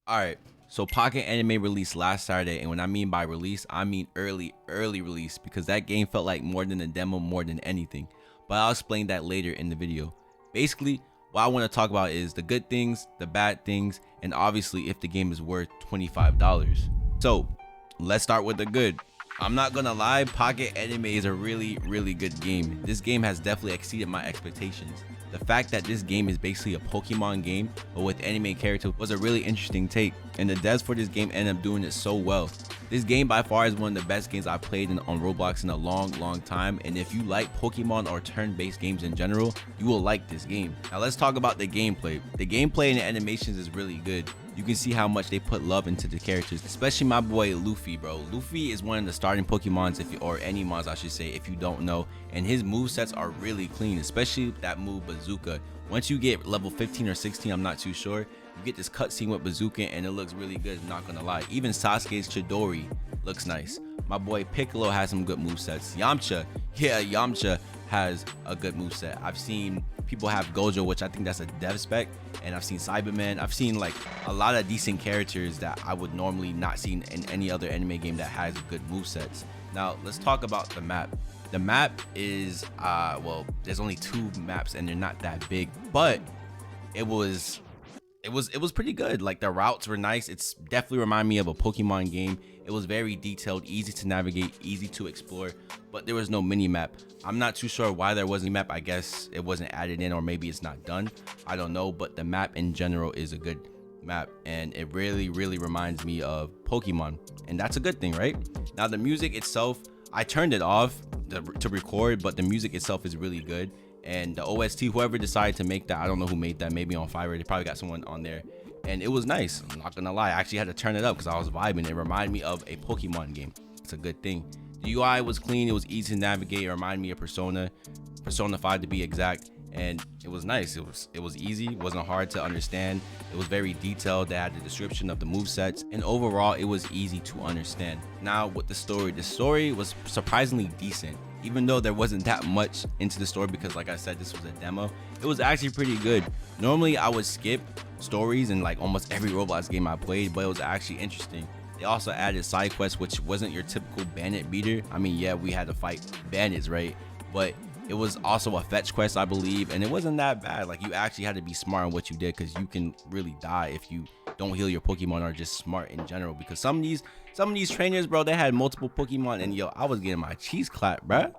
Alright, so Pocket Anime released last Saturday, and when I mean by release, I mean early release, because that game felt like more than a demo, more than anything. But I'll explain that later in the video. Basically, what I want to talk about is the good things, the bad things, and obviously if the game is worth $25. So, let's start with the good. I'm not gonna lie, Pocket Anime is a really good game. This game has definitely exceeded my expectations. The fact that this game is basically a Pokemon game but with anime characters was a really interesting take, and the devs for this game ended up doing it so well. This game by far is one of the best games I've played on Roblox in a long time, and if you like Pokemon or turn-based games in general, you will like this game. Now let's talk about the gameplay. The gameplay and the animations is really good. You can see how much they put love into the characters, especially my boy Luffy, bro. Luffy is one of the starting Pokemons, or any mons I should say, if you don't know, and his movesets are really clean, especially that move Bazooka. Once you get level 15 or 16, I'm not too sure, you get this cutscene with Bazooka and it looks really good, not gonna lie. Even Sasuke's Chidori looks nice. My boy Piccolo has some good movesets. Yamcha has a good moveset. I've seen people have Gojo, which I think that's a dev spec, and I've seen Cyberman. I've seen like a lot of decent characters that I would normally not see in any other anime game that has good movesets. Now let's talk about the map. The map is well, there's only 2 maps and they're not that big, but it was pretty good. Like the routes were nice. It's definitely remind me of a Pokemon game. It was very detailed, easy to navigate, easy to explore, but there was no mini map. I'm not too sure why there wasn't a map. I guess it wasn't added in, or maybe it's not done. I don't know, but the map in general is a good map, and it really reminds me of Pokemon, and that's a good thing, right? Now the music itself, I turned it off to record, but the music itself is really good. And the OST, whoever decided to make that, I don't know who made that, maybe on Fiverr, they probably got someone on there, and it was nice. I'm not gonna lie, I actually had to turn it up because I was vibing. It reminded me of a Pokemon game. It's a good thing. The UI was clean, it was easy to navigate. It reminded me of Persona 5 to be exact, and it was nice. It was easy, it wasn't hard to understand. It was very detailed. They had the description of the movesets, and overall it was easy to understand. Now with the story was surprisingly decent, even though there wasn't that much into the story, because like I said, this was a demo. It was actually pretty good. Normally I would skip stories in like almost every Roblox game I played, but it was actually interesting. They also added side quests, which wasn't your typical bandit beater. I mean, yeah, we had to fight bandits, right? But it was also a fetch quest, I believe, and it wasn't that bad. Like, you actually had to be smart on what you did, because you can really die if you don't heal your Pokemon, or just smart in general. Because some of these trainers, bro, they had multiple Pokemon, and yo, I was getting my cheese clapped, bruh.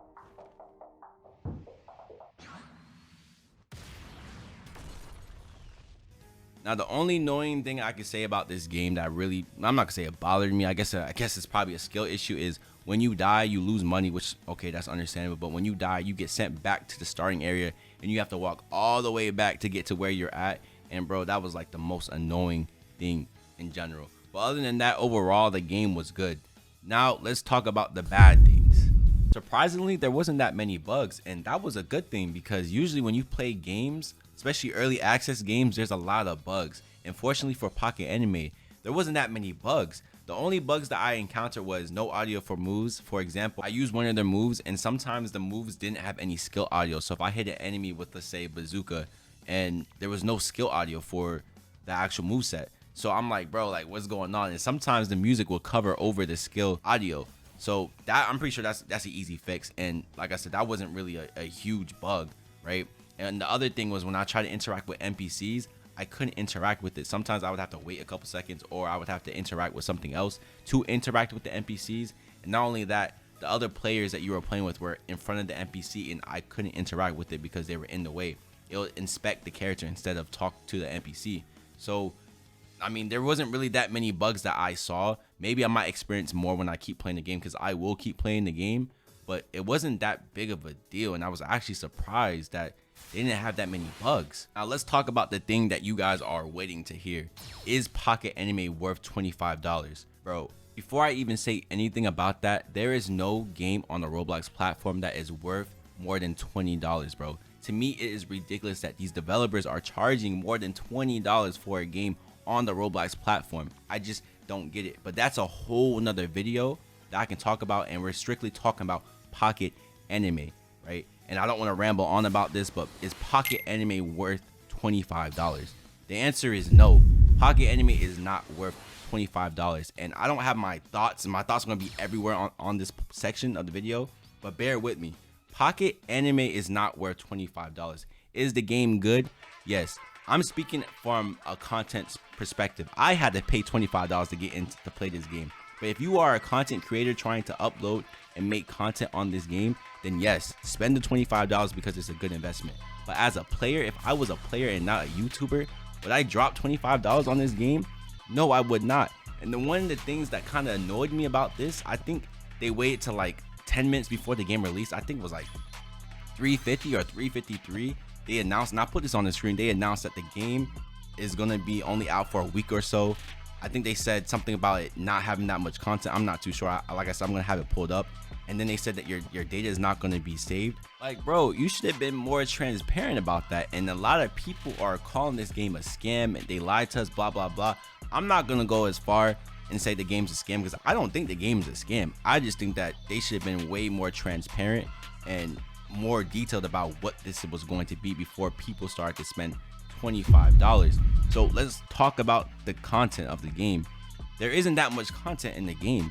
Now the only annoying thing I can say about this game that really, I'm not gonna say it bothered me, I guess it's probably a skill issue, is when you die you lose money, which, okay, that's understandable, but when you die you get sent back to the starting area and you have to walk all the way back to get to where you're at. And bro, that was like the most annoying thing in general. But other than that, overall the game was good. Now let's talk about the bad things. Surprisingly, there wasn't that many bugs, and that was a good thing, because usually when you play games, especially early access games, there's a lot of bugs. And fortunately for Pocket Anime, there wasn't that many bugs. The only bugs that I encountered was no audio for moves. For example, I used one of their moves, and sometimes the moves didn't have any skill audio. So if I hit an enemy with, let's say, Bazooka, and there was no skill audio for the actual moveset, so I'm like, bro, like, what's going on? And sometimes the music will cover over the skill audio. So that, I'm pretty sure that's an easy fix. And like I said, that wasn't really a huge bug, right? And the other thing was, when I tried to interact with NPCs, I couldn't interact with it. Sometimes I would have to wait a couple seconds, or I would have to interact with something else to interact with the NPCs. And not only that, the other players that you were playing with were in front of the NPC, and I couldn't interact with it because they were in the way. It would inspect the character instead of talk to the NPC. So, I mean, there wasn't really that many bugs that I saw. Maybe I might experience more when I keep playing the game, because I will keep playing the game. But it wasn't that big of a deal, and I was actually surprised that they didn't have that many bugs. Now let's talk about the thing that you guys are waiting to hear. Is Pocket Anime worth $25? Bro, before I even say anything about that, there is no game on the Roblox platform that is worth more than $20, bro. To me, it is ridiculous that these developers are charging more than $20 for a game on the Roblox platform. I just don't get it. But that's a whole nother video that I can talk about, and we're strictly talking about Pocket Anime, right? And I don't want to ramble on about this, but is Pocket Anime worth $25? The answer is no. Pocket Anime is not worth $25. And I don't have my thoughts, and my thoughts are going to be everywhere on this section of the video, but bear with me. Pocket Anime is not worth $25. Is the game good? Yes. I'm speaking from a content perspective. I had to pay $25 to get into to play this game. But if you are a content creator trying to upload and make content on this game, then yes, spend the $25 because it's a good investment. But as a player, if I was a player and not a YouTuber, would I drop $25 on this game? No, I would not. And then one of the things that kind of annoyed me about this, I think they waited till like 10 minutes before the game released. I think it was like 3:50 or 3:53. They announced, and I put this on the screen, they announced that the game is gonna be only out for a week or so. I think they said something about it not having that much content. I'm not too sure. Like I said, I'm gonna have it pulled up. And then they said that your data is not gonna be saved. Like, bro, you should have been more transparent about that. And a lot of people are calling this game a scam and they lied to us, blah, blah, blah. I'm not gonna go as far and say the game's a scam because I don't think the game's a scam. I just think that they should have been way more transparent and more detailed about what this was going to be before people started to spend $25. So let's talk about the content of the game. There isn't that much content in the game.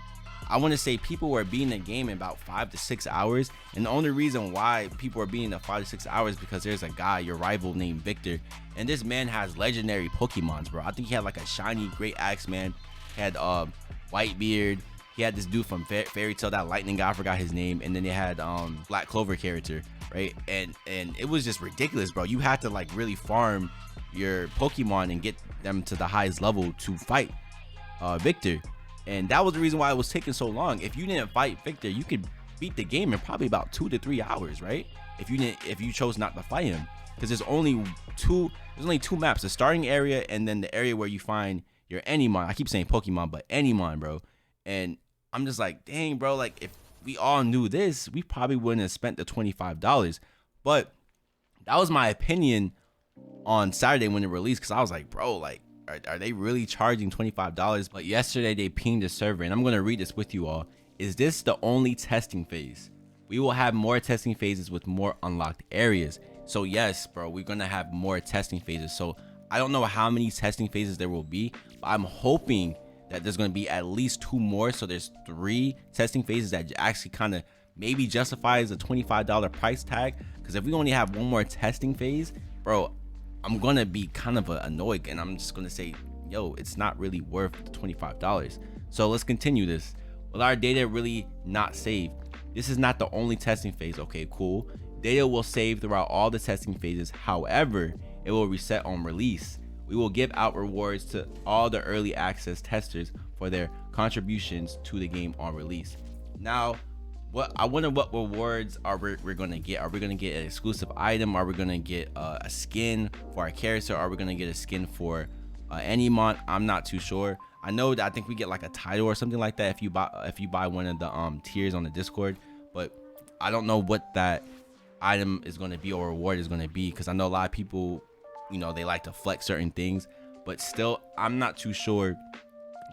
I want to say people were beating the game in about 5 to 6 hours, and the only reason why people are beating the 5 to 6 hours is because there's a guy, your rival, named Victor, and this man has legendary Pokemons, bro. I think he had like a shiny Great Axe man, he had Whitebeard, he had this dude from Fairy Tail, that lightning guy, I forgot his name, and then they had Black Clover character, right? And it was just ridiculous, bro. You had to like really farm your Pokemon and get them to the highest level to fight Victor. And that was the reason why it was taking so long. If you didn't fight Victor, you could beat the game in probably about 2 to 3 hours, right? If you chose not to fight him, because there's only two maps: the starting area and then the area where you find your Anymon. I keep saying Pokemon, but Anymon, bro. And I'm just like, dang, bro. Like, if we all knew this, we probably wouldn't have spent the $25. But that was my opinion on Saturday when it released, because I was like, bro, like, are they really charging $25? But yesterday they pinged the server, and I'm going to read this with you all. Is this the only testing phase? We will have more testing phases with more unlocked areas. So yes, bro, we're going to have more testing phases. So I don't know how many testing phases there will be, but I'm hoping that there's going to be at least 2 more. So there's 3 testing phases that actually kind of maybe justifies a $25 price tag. Because if we only have 1 more testing phase, bro, I'm gonna be kind of annoyed, and I'm just gonna say, yo, it's not really worth the $25. So let's continue this. Will our data really not saved? This is not the only testing phase. Okay, cool. Data will save throughout all the testing phases. However, it will reset on release. We will give out rewards to all the early access testers for their contributions to the game on release. Now, I wonder what rewards we're gonna get. Are we gonna get an exclusive item? Are we gonna get a skin for our character? Are we gonna get a skin for Anymon? I'm not too sure. I know that I think we get like a title or something like that if you buy one of the tiers on the Discord, but I don't know what that item is gonna be or reward is gonna be, because I know a lot of people, you know, they like to flex certain things, but still I'm not too sure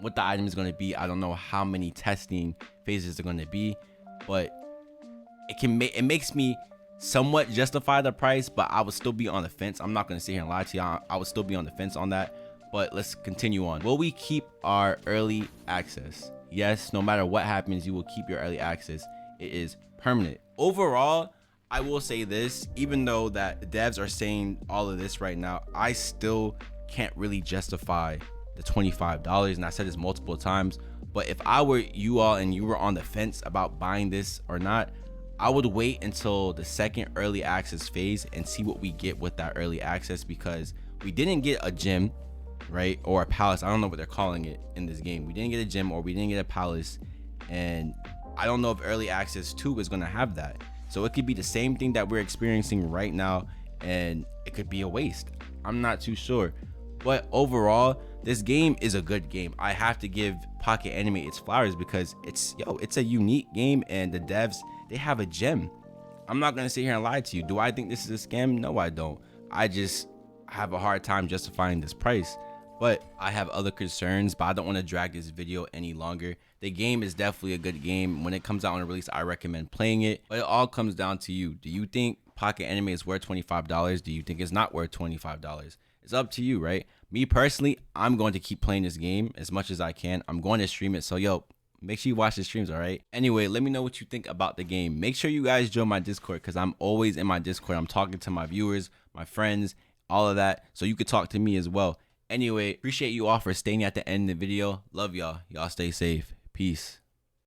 what the item is gonna be. I don't know how many testing phases are gonna be. But it makes me somewhat justify the price, but I would still be on the fence. I'm not gonna sit here and lie to you. I would still be on the fence on that. But let's continue on. Will we keep our early access? Yes, no matter what happens, you will keep your early access. It is permanent. Overall, I will say this, even though that the devs are saying all of this right now, I still can't really justify the $25. And I said this multiple times. But if I were you all and you were on the fence about buying this or not, I would wait until the second early access phase and see what we get with that early access, because we didn't get a gym, right? Or a palace. I don't know what they're calling it in this game. We didn't get a gym, or we didn't get a palace. And I don't know if early access 2 is going to have that. So it could be the same thing that we're experiencing right now, and it could be a waste. I'm not too sure. But overall, this game is a good game. I have to give Pocket Anime its flowers, because it's a unique game, and the devs, they have a gem. I'm not gonna sit here and lie to you. Do I think this is a scam? No, I don't. I just have a hard time justifying this price. But I have other concerns, but I don't want to drag this video any longer. The game is definitely a good game. When it comes out on release, I recommend playing it. But it all comes down to you. Do you think Pocket Anime is worth $25? Do you think it's not worth $25? It's up to you, right? Me personally, I'm going to keep playing this game as much as I can. I'm going to stream it. So yo, make sure you watch the streams, all right? Anyway, let me know what you think about the game. Make sure you guys join my Discord because I'm always in my Discord. I'm talking to my viewers, my friends, all of that. So you could talk to me as well. Anyway, appreciate you all for staying at the end of the video. Love y'all. Y'all stay safe. Peace.